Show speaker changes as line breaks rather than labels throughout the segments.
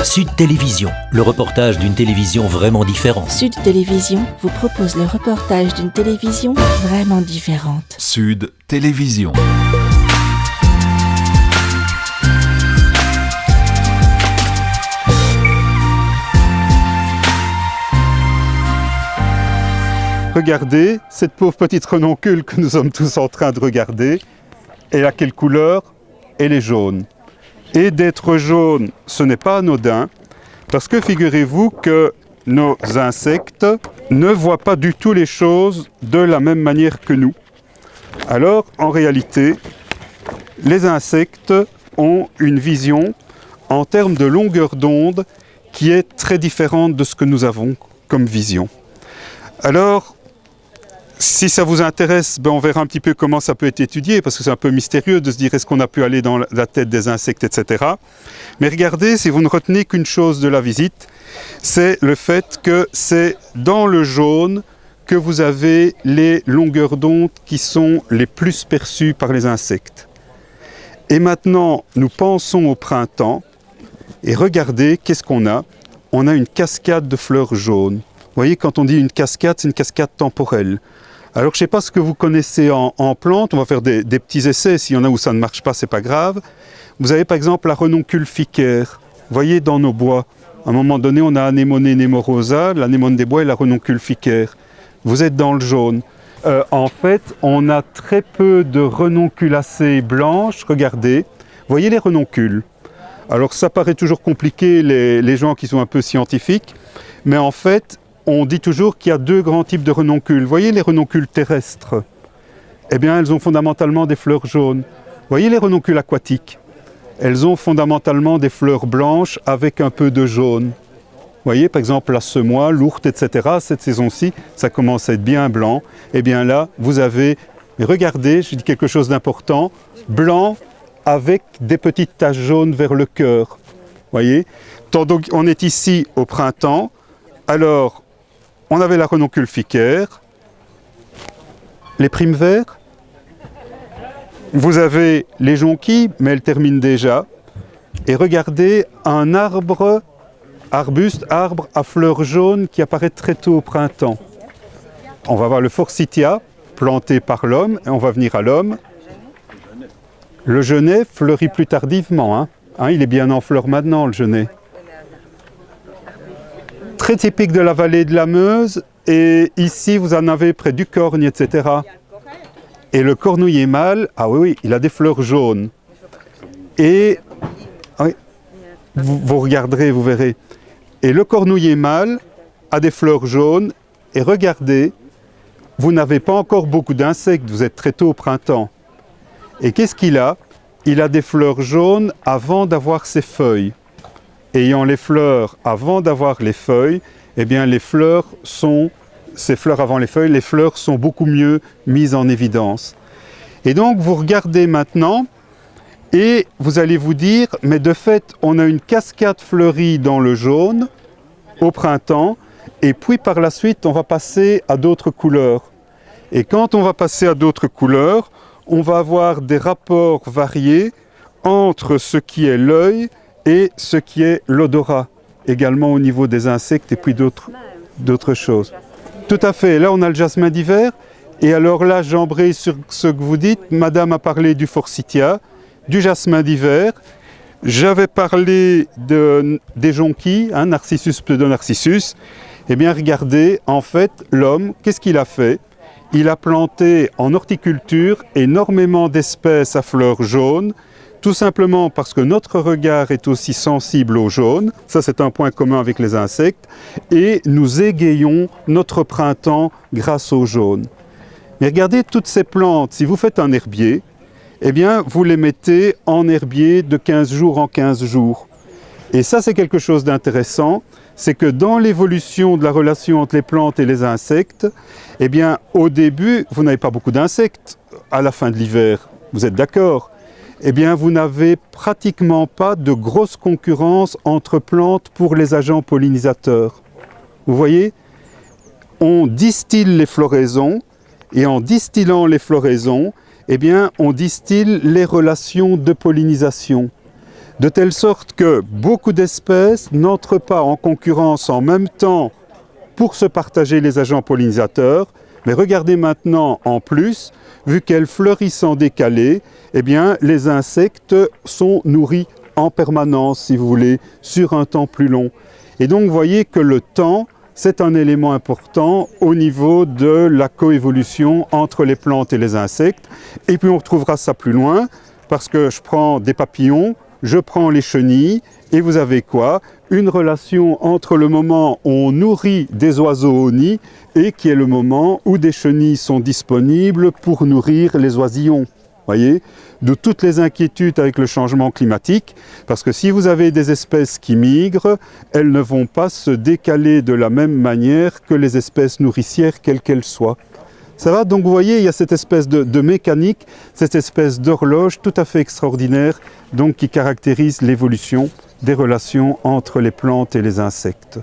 Sud Télévision, le reportage d'une télévision vraiment différente.
Sud Télévision vous propose le reportage d'une télévision vraiment différente.
Sud Télévision.
Regardez, cette pauvre petite renoncule que nous sommes tous en train de regarder, elle a quelle couleur? Elle est jaune. Et d'être jaune, ce n'est pas anodin, parce que figurez-vous que nos insectes ne voient pas du tout les choses de la même manière que nous. Alors, en réalité, les insectes ont une vision en termes de longueur d'onde qui est très différente de ce que nous avons comme vision. Alors, si ça vous intéresse, on verra un petit peu comment ça peut être étudié, parce que c'est un peu mystérieux de se dire est-ce qu'on a pu aller dans la tête des insectes, etc. Mais regardez, si vous ne retenez qu'une chose de la visite, c'est le fait que c'est dans le jaune que vous avez les longueurs d'onde qui sont les plus perçues par les insectes. Et maintenant, nous pensons au printemps, et regardez, qu'est-ce qu'on a? On a une cascade de fleurs jaunes. Vous voyez, quand on dit une cascade, c'est une cascade temporelle. Alors, je ne sais pas ce que vous connaissez en plantes, on va faire des petits essais, s'il y en a où ça ne marche pas, c'est pas grave. Vous avez par exemple la renoncule ficaire. Vous voyez, dans nos bois, à un moment donné, on a Anémone nemorosa, l'anémone des bois et la renoncule ficaire. Vous êtes dans le jaune. En fait, on a très peu de renonculacées blanches. Regardez, vous voyez les renoncules. Alors, ça paraît toujours compliqué, les gens qui sont un peu scientifiques, mais en fait, on dit toujours qu'il y a deux grands types de renoncules. Vous voyez les renoncules terrestres? Eh bien, elles ont fondamentalement des fleurs jaunes. Vous voyez les renoncules aquatiques? Elles ont fondamentalement des fleurs blanches avec un peu de jaune. Vous voyez, par exemple, la semoie, l'ourte, etc. Cette saison-ci, ça commence à être bien blanc. Eh bien là, vous avez, mais regardez, je dis quelque chose d'important, blanc avec des petites taches jaunes vers le cœur. Vous voyez? Donc, on est ici au printemps. Alors, on avait la renoncule ficaire, les primes verts, vous avez les jonquilles, mais elles terminent déjà. Et regardez, un arbre à fleurs jaunes qui apparaît très tôt au printemps. On va voir le forsythia, planté par l'homme, et on va venir à l'homme. Le genêt fleurit plus tardivement, il est bien en fleurs maintenant, le genêt. Très typique de la vallée de la Meuse, et ici vous en avez près du Corgne, etc. Et le cornouiller mâle, oui, il a des fleurs jaunes. Et oui, vous regarderez, vous verrez. Et le cornouiller mâle a des fleurs jaunes, et regardez, vous n'avez pas encore beaucoup d'insectes, vous êtes très tôt au printemps. Et qu'est-ce qu'il a? Il a des fleurs jaunes avant d'avoir ses feuilles. Ayant les fleurs avant d'avoir les feuilles, eh bien ces fleurs avant les feuilles, les fleurs sont beaucoup mieux mises en évidence. Et donc vous regardez maintenant et vous allez vous dire, mais de fait on a une cascade fleurie dans le jaune au printemps et puis par la suite on va passer à d'autres couleurs. Et quand on va passer à d'autres couleurs, on va avoir des rapports variés entre ce qui est l'œil et ce qui est l'odorat, également au niveau des insectes et puis d'autres choses. Tout à fait, là on a le jasmin d'hiver, et alors là j'embraye sur ce que vous dites, madame a parlé du forsythia, du jasmin d'hiver, j'avais parlé des jonquilles, Narcissus pseudonarcissus, eh bien regardez, en fait l'homme, qu'est-ce qu'il a fait? Il a planté en horticulture énormément d'espèces à fleurs jaunes, tout simplement parce que notre regard est aussi sensible au jaune, ça c'est un point commun avec les insectes, et nous égayons notre printemps grâce au jaune. Mais regardez toutes ces plantes, si vous faites un herbier, eh bien vous les mettez en herbier de 15 jours en 15 jours. Et ça c'est quelque chose d'intéressant, c'est que dans l'évolution de la relation entre les plantes et les insectes, eh bien au début, vous n'avez pas beaucoup d'insectes à la fin de l'hiver, vous êtes d'accord? Eh bien, vous n'avez pratiquement pas de grosse concurrence entre plantes pour les agents pollinisateurs. Vous voyez, on distille les floraisons, et en distillant les floraisons, eh bien, on distille les relations de pollinisation. de telle sorte que beaucoup d'espèces n'entrent pas en concurrence en même temps pour se partager les agents pollinisateurs. Mais regardez maintenant en plus, vu qu'elles fleurissent en décalé, eh bien les insectes sont nourris en permanence, si vous voulez, sur un temps plus long. Et donc vous voyez que le temps, c'est un élément important au niveau de la coévolution entre les plantes et les insectes. Et puis on retrouvera ça plus loin, parce que je prends des papillons, je prends les chenilles, et vous avez quoi? Une relation entre le moment où on nourrit des oiseaux au nid et qui est le moment où des chenilles sont disponibles pour nourrir les oisillons. Voyez, de toutes les inquiétudes avec le changement climatique, parce que si vous avez des espèces qui migrent, elles ne vont pas se décaler de la même manière que les espèces nourricières, quelles qu'elles soient. Ça va? Donc vous voyez, il y a cette espèce de mécanique, cette espèce d'horloge tout à fait extraordinaire, donc qui caractérise l'évolution des relations entre les plantes et les insectes.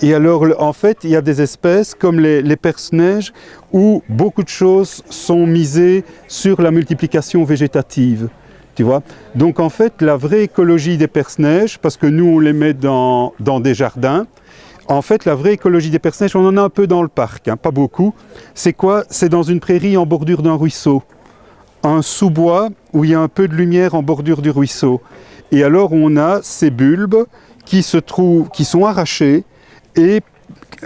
Et alors, en fait, il y a des espèces comme les perce-neige où beaucoup de choses sont misées sur la multiplication végétative. Tu vois? Donc en fait, la vraie écologie des perce-neige, parce que nous on les met dans des jardins, en fait la vraie écologie des perce-neige, on en a un peu dans le parc, hein, pas beaucoup. C'est quoi? C'est dans une prairie en bordure d'un ruisseau. Un sous-bois où il y a un peu de lumière en bordure du ruisseau. Et alors on a ces bulbes qui sont arrachés, et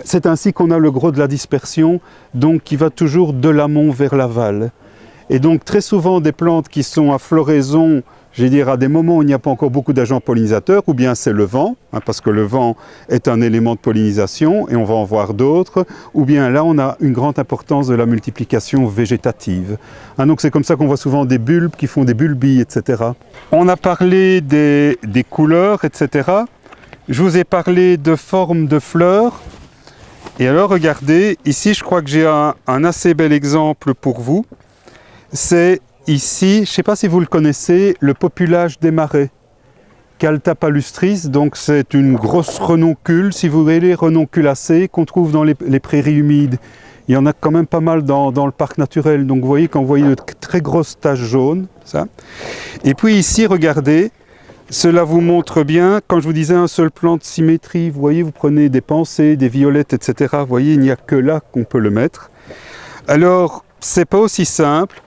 c'est ainsi qu'on a le gros de la dispersion, donc qui va toujours de l'amont vers l'aval. Et donc très souvent des plantes qui sont à floraison, je vais dire à des moments où il n'y a pas encore beaucoup d'agents pollinisateurs, ou bien c'est le vent, hein, parce que le vent est un élément de pollinisation, et on va en voir d'autres, ou bien là on a une grande importance de la multiplication végétative. Hein, donc c'est comme ça qu'on voit souvent des bulbes qui font des bulbilles, etc. On a parlé des couleurs, etc. Je vous ai parlé de formes de fleurs. Et alors regardez, ici je crois que j'ai un assez bel exemple pour vous. C'est ici, je ne sais pas si vous le connaissez, le populage des marais. Caltha palustris, donc c'est une grosse renoncule, si vous voulez, renonculacée, qu'on trouve dans les prairies humides. Il y en a quand même pas mal dans le parc naturel. Donc vous voyez, quand vous voyez de très grosses taches jaunes, ça. Et puis ici, regardez, cela vous montre bien, quand je vous disais un seul plan de symétrie, vous voyez, vous prenez des pensées, des violettes, etc. Vous voyez, il n'y a que là qu'on peut le mettre. Alors, c'est pas aussi simple,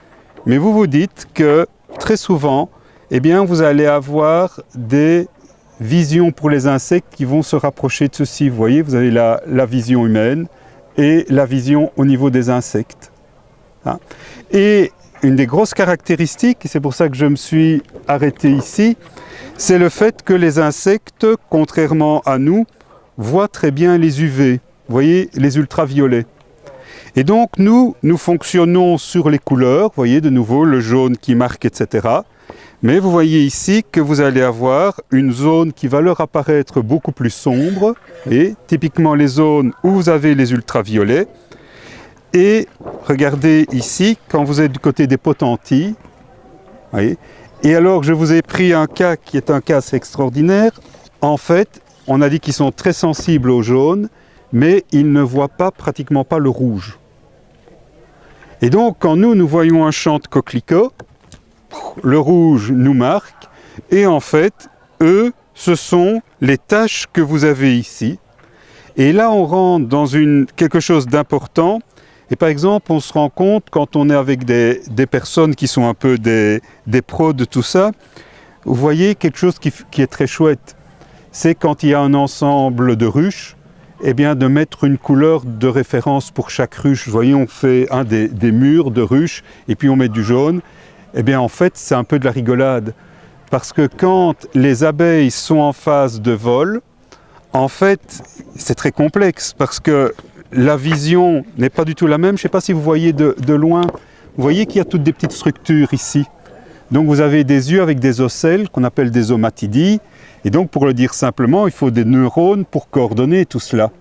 mais vous vous dites que très souvent, eh bien, vous allez avoir des visions pour les insectes qui vont se rapprocher de ceci. Vous voyez, vous avez la vision humaine et la vision au niveau des insectes. Hein. Et une des grosses caractéristiques, et c'est pour ça que je me suis arrêté ici, c'est le fait que les insectes, contrairement à nous, voient très bien les UV, vous voyez, les ultraviolets. Et donc nous fonctionnons sur les couleurs, vous voyez de nouveau le jaune qui marque, etc. Mais vous voyez ici que vous allez avoir une zone qui va leur apparaître beaucoup plus sombre, et typiquement les zones où vous avez les ultraviolets. Et regardez ici, quand vous êtes du côté des potentilles, voyez. Et alors je vous ai pris un cas qui est un cas assez extraordinaire. En fait, on a dit qu'ils sont très sensibles au jaune, mais ils ne voient pratiquement pas le rouge. Et donc quand nous voyons un champ de coquelicots, le rouge nous marque, et en fait, eux, ce sont les taches que vous avez ici. Et là, on rentre dans quelque chose d'important. Et par exemple, on se rend compte, quand on est avec des personnes qui sont un peu des pros de tout ça, vous voyez quelque chose qui est très chouette. C'est quand il y a un ensemble de ruches, eh bien de mettre une couleur de référence pour chaque ruche. Vous voyez, on fait des murs de ruches et puis on met du jaune. Eh bien en fait, c'est un peu de la rigolade. Parce que quand les abeilles sont en phase de vol, en fait, c'est très complexe parce que la vision n'est pas du tout la même. Je ne sais pas si vous voyez de loin. Vous voyez qu'il y a toutes des petites structures ici. Donc vous avez des yeux avec des ocelles qu'on appelle des omatidies. Et donc pour le dire simplement, il faut des neurones pour coordonner tout cela.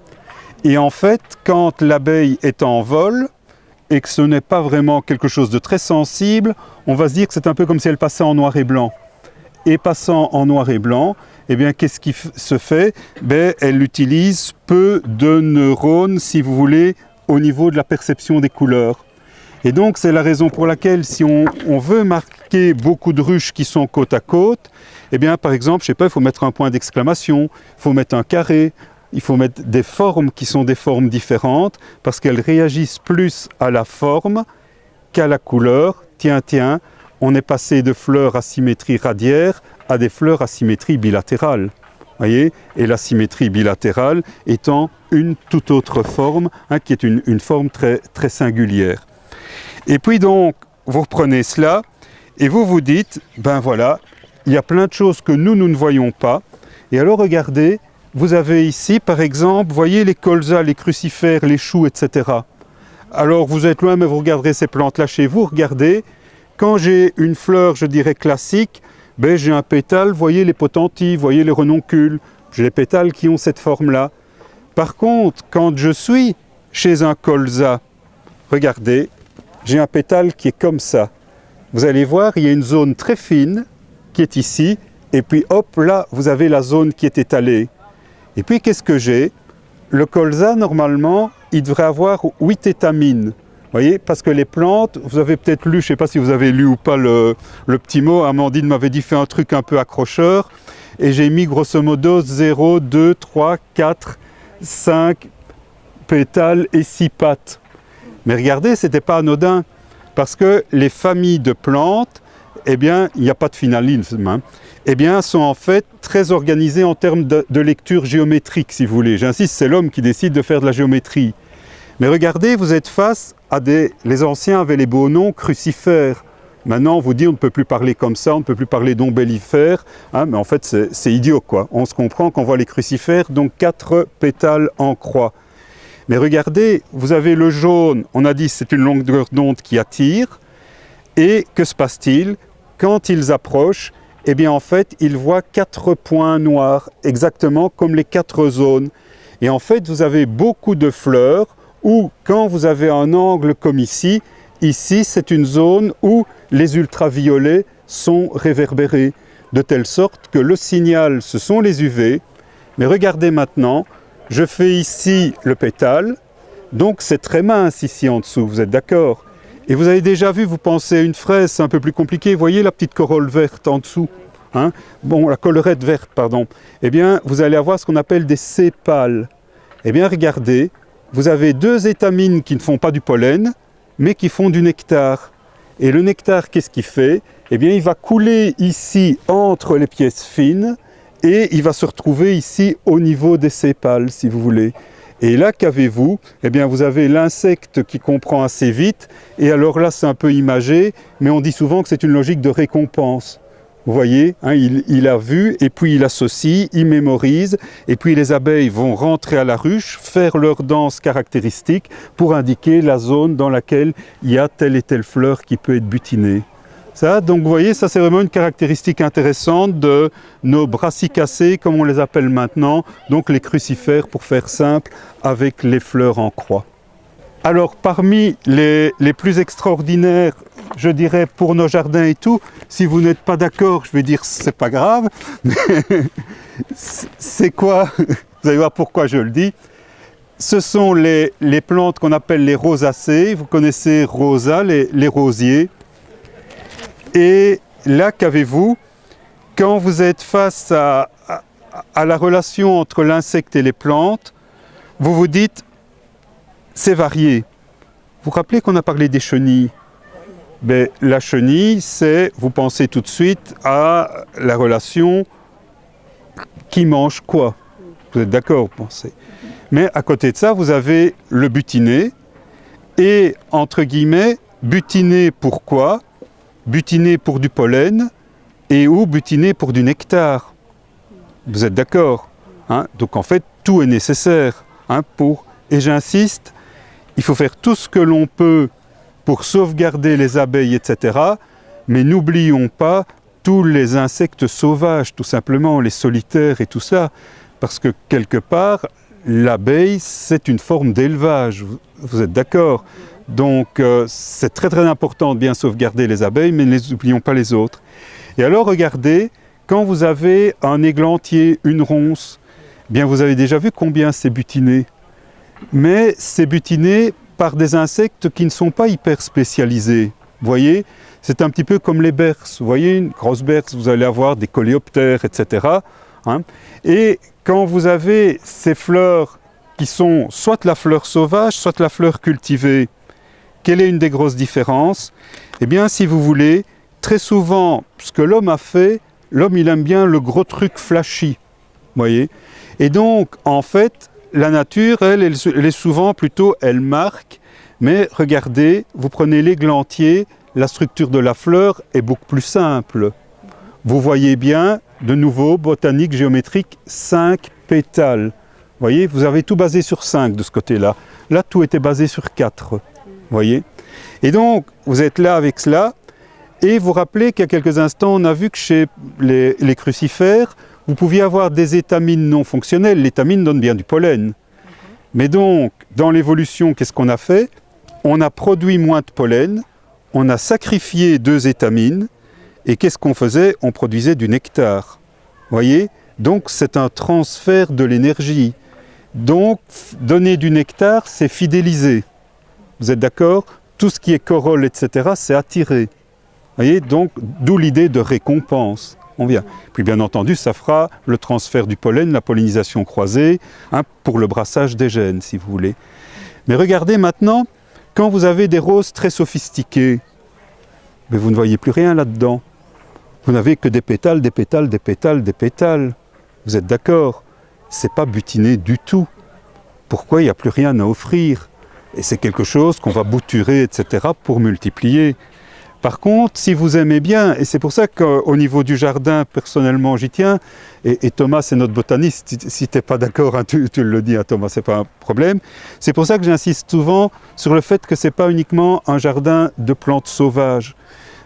Et en fait, quand l'abeille est en vol et que ce n'est pas vraiment quelque chose de très sensible, on va se dire que c'est un peu comme si elle passait en noir et blanc. Et passant en noir et blanc, eh bien, qu'est-ce qui se fait? Elle utilise peu de neurones, si vous voulez, au niveau de la perception des couleurs. Et donc, c'est la raison pour laquelle, si on veut marquer beaucoup de ruches qui sont côte à côte, eh bien, par exemple, je sais pas, il faut mettre un point d'exclamation, il faut mettre un carré, il faut mettre des formes qui sont des formes différentes parce qu'elles réagissent plus à la forme qu'à la couleur. Tiens, on est passé de fleurs à symétrie radiaire à des fleurs à symétrie bilatérale. Voyez, et la symétrie bilatérale étant une toute autre forme, qui est une forme très, très singulière. Et puis donc, vous reprenez cela et vous vous dites, ben voilà, il y a plein de choses que nous ne voyons pas. Et alors regardez, vous avez ici par exemple, voyez les colzas, les crucifères, les choux, etc. Alors vous êtes loin, mais vous regarderez ces plantes-là chez vous, regardez, quand j'ai une fleur, je dirais classique, ben, j'ai un pétale, voyez les potenties, voyez les renoncules, j'ai les pétales qui ont cette forme-là. Par contre, quand je suis chez un colza, regardez, j'ai un pétale qui est comme ça. Vous allez voir, il y a une zone très fine qui est ici, et puis hop, là, vous avez la zone qui est étalée. Et puis, qu'est-ce que j'ai? Le colza, normalement, il devrait avoir 8 étamines. Vous voyez, parce que les plantes, vous avez peut-être lu, je ne sais pas si vous avez lu ou pas le petit mot, Amandine m'avait dit, fais un truc un peu accrocheur, et j'ai mis grosso modo 0, 2, 3, 4, 5 pétales et 6 pattes. Mais regardez, ce n'était pas anodin, parce que les familles de plantes, eh bien, il n'y a pas de finalisme, hein, eh bien, sont en fait très organisées en termes de lecture géométrique, si vous voulez. J'insiste, c'est l'homme qui décide de faire de la géométrie. Mais regardez, vous êtes face à les anciens avaient les beaux noms crucifères. Maintenant, on vous dit on ne peut plus parler comme ça, on ne peut plus parler d'ombellifères, hein, mais en fait, c'est idiot, quoi. On se comprend quand on voit les crucifères, donc 4 pétales en croix. Mais regardez, vous avez le jaune, on a dit c'est une longueur d'onde qui attire, et que se passe-t-il? Quand ils approchent, eh bien en fait, ils voient 4 points noirs, exactement comme les 4 zones. Et en fait, vous avez beaucoup de fleurs, où quand vous avez un angle comme ici, c'est une zone où les ultraviolets sont réverbérés, de telle sorte que le signal, ce sont les UV. Mais regardez maintenant, je fais ici le pétale, donc c'est très mince ici en dessous, vous êtes d'accord? Et vous avez déjà vu, vous pensez à une fraise, c'est un peu plus compliqué, vous voyez la petite corolle verte en dessous, hein? Bon, la collerette verte, pardon. Eh bien, vous allez avoir ce qu'on appelle des sépales. Eh bien, regardez, vous avez 2 étamines qui ne font pas du pollen, mais qui font du nectar. Et le nectar, qu'est-ce qu'il fait? Eh bien, il va couler ici entre les pièces fines et il va se retrouver ici au niveau des sépales, si vous voulez. Et là, qu'avez-vous? Eh bien, vous avez l'insecte qui comprend assez vite. Et alors là, c'est un peu imagé, mais on dit souvent que c'est une logique de récompense. Vous voyez, hein, il a vu, et puis il associe, il mémorise, et puis les abeilles vont rentrer à la ruche, faire leur danse caractéristique pour indiquer la zone dans laquelle il y a telle et telle fleur qui peut être butinée. Ça, donc vous voyez, ça c'est vraiment une caractéristique intéressante de nos brassicacées, comme on les appelle maintenant, donc les crucifères pour faire simple, avec les fleurs en croix. Alors parmi les plus extraordinaires, je dirais pour nos jardins et tout, si vous n'êtes pas d'accord, je vais dire c'est pas grave, mais c'est quoi? Vous allez voir pourquoi je le dis. Ce sont les plantes qu'on appelle les rosacées, vous connaissez rosa, les rosiers. Et là, qu'avez-vous? Quand vous êtes face à la relation entre l'insecte et les plantes, vous vous dites, c'est varié. Vous vous rappelez qu'on a parlé des chenilles? Ben, la chenille, vous pensez tout de suite à la relation qui mange quoi? Vous êtes d'accord, vous pensez? Mais à côté de ça, vous avez le butiné. Et, entre guillemets, butiné pour quoi? Butiné pour du pollen et ou butiné pour du nectar. Vous êtes d'accord, hein? Donc en fait, tout est nécessaire, hein, et j'insiste, il faut faire tout ce que l'on peut pour sauvegarder les abeilles, etc. Mais n'oublions pas tous les insectes sauvages, tout simplement, les solitaires et tout ça. Parce que quelque part, l'abeille, c'est une forme d'élevage. Vous êtes d'accord? Donc c'est très très important de bien sauvegarder les abeilles, mais n'oublions pas les autres. Et alors regardez, quand vous avez un églantier, une ronce, eh bien vous avez déjà vu combien c'est butiné. Mais c'est butiné par des insectes qui ne sont pas hyper spécialisés. Vous voyez, c'est un petit peu comme les berces. Vous voyez, une grosse berce, vous allez avoir des coléoptères, etc. hein. Et quand vous avez ces fleurs qui sont soit la fleur sauvage, soit la fleur cultivée, quelle est une des grosses différences? Eh bien, si vous voulez, très souvent, ce que l'homme a fait, l'homme, il aime bien le gros truc flashy, vous voyez. Et donc, en fait, la nature, elle est souvent plutôt, elle marque, mais regardez, vous prenez l'églantier, la structure de la fleur est beaucoup plus simple. Vous voyez bien, de nouveau, botanique, géométrique, 5 pétales. Vous voyez, vous avez tout basé sur 5 de ce côté-là. Là, tout était basé sur 4. Vous voyez? Et donc, vous êtes là avec cela, et vous rappelez qu'il y a quelques instants, on a vu que chez les crucifères, vous pouviez avoir des étamines non fonctionnelles. L'étamine donne bien du pollen. Mais donc, dans l'évolution, qu'est-ce qu'on a fait? On a produit moins de pollen, on a sacrifié 2 étamines, et qu'est-ce qu'on faisait? On produisait du nectar. Vous voyez? Donc, c'est un transfert de l'énergie. Donc, donner du nectar, c'est fidéliser. Vous êtes d'accord? Tout ce qui est corolle, etc., c'est attirer. Vous voyez? Donc, d'où l'idée de récompense. On vient. Puis, bien entendu, ça fera le transfert du pollen, la pollinisation croisée, pour le brassage des gènes, si vous voulez. Mais regardez maintenant, quand vous avez des roses très sophistiquées, mais vous ne voyez plus rien là-dedans. Vous n'avez que des pétales, des pétales, des pétales, des pétales. Vous êtes d'accord? C'est pas butiné du tout. Pourquoi il n'y a plus rien à offrir? Et c'est quelque chose qu'on va bouturer, etc., pour multiplier. Par contre, si vous aimez bien, et c'est pour ça qu'au niveau du jardin, personnellement, j'y tiens, et Thomas, c'est notre botaniste, si tu n'es pas d'accord, hein, tu le dis à Thomas, ce n'est pas un problème. C'est pour ça que j'insiste souvent sur le fait que ce n'est pas uniquement un jardin de plantes sauvages.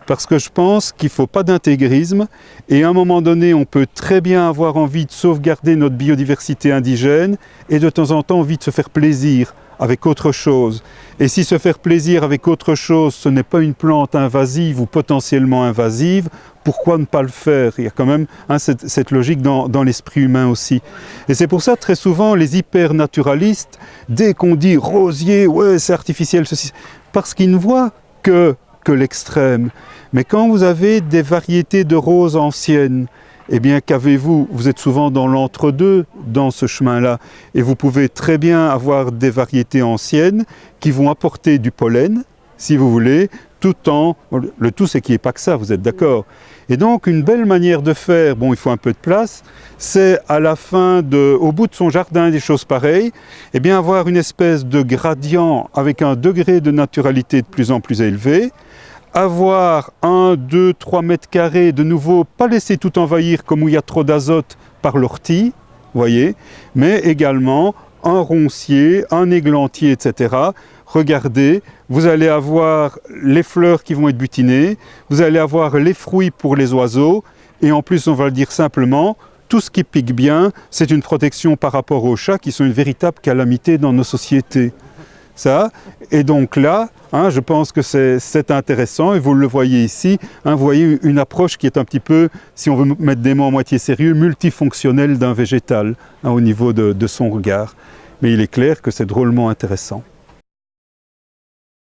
Parce que je pense qu'il ne faut pas d'intégrisme, et à un moment donné, on peut très bien avoir envie de sauvegarder notre biodiversité indigène, et de temps en temps envie de se faire plaisir avec autre chose. Et si se faire plaisir avec autre chose, ce n'est pas une plante invasive ou potentiellement invasive, pourquoi ne pas le faire? Il y a quand même cette logique dans l'esprit humain aussi. Et c'est pour ça, très souvent, les hyper-naturalistes, dès qu'on dit rosier, ouais, c'est artificiel, ceci, parce qu'ils ne voient que l'extrême. Mais quand vous avez des variétés de roses anciennes, eh bien, qu'avez-vous? Vous êtes souvent dans l'entre-deux, dans ce chemin-là. Et vous pouvez très bien avoir des variétés anciennes qui vont apporter du pollen, si vous voulez, tout en... Le tout, c'est qu'il n'y ait pas que ça, vous êtes d'accord? Et donc, une belle manière de faire, bon, il faut un peu de place, c'est à la fin, au bout de son jardin, des choses pareilles, eh bien, avoir une espèce de gradient avec un degré de naturalité de plus en plus élevé, avoir 1, 2, 3 mètres carrés, de nouveau, pas laisser tout envahir comme où il y a trop d'azote par l'ortie, voyez, mais également un roncier, un églantier, etc. Regardez, vous allez avoir les fleurs qui vont être butinées, vous allez avoir les fruits pour les oiseaux, et en plus, on va le dire simplement, tout ce qui pique bien, c'est une protection par rapport aux chats qui sont une véritable calamité dans nos sociétés. Ça, et donc là, je pense que c'est intéressant, et vous le voyez ici, vous voyez une approche qui est un petit peu, si on veut mettre des mots à moitié sérieux, multifonctionnelle d'un végétal, au niveau de son regard. Mais il est clair que c'est drôlement intéressant.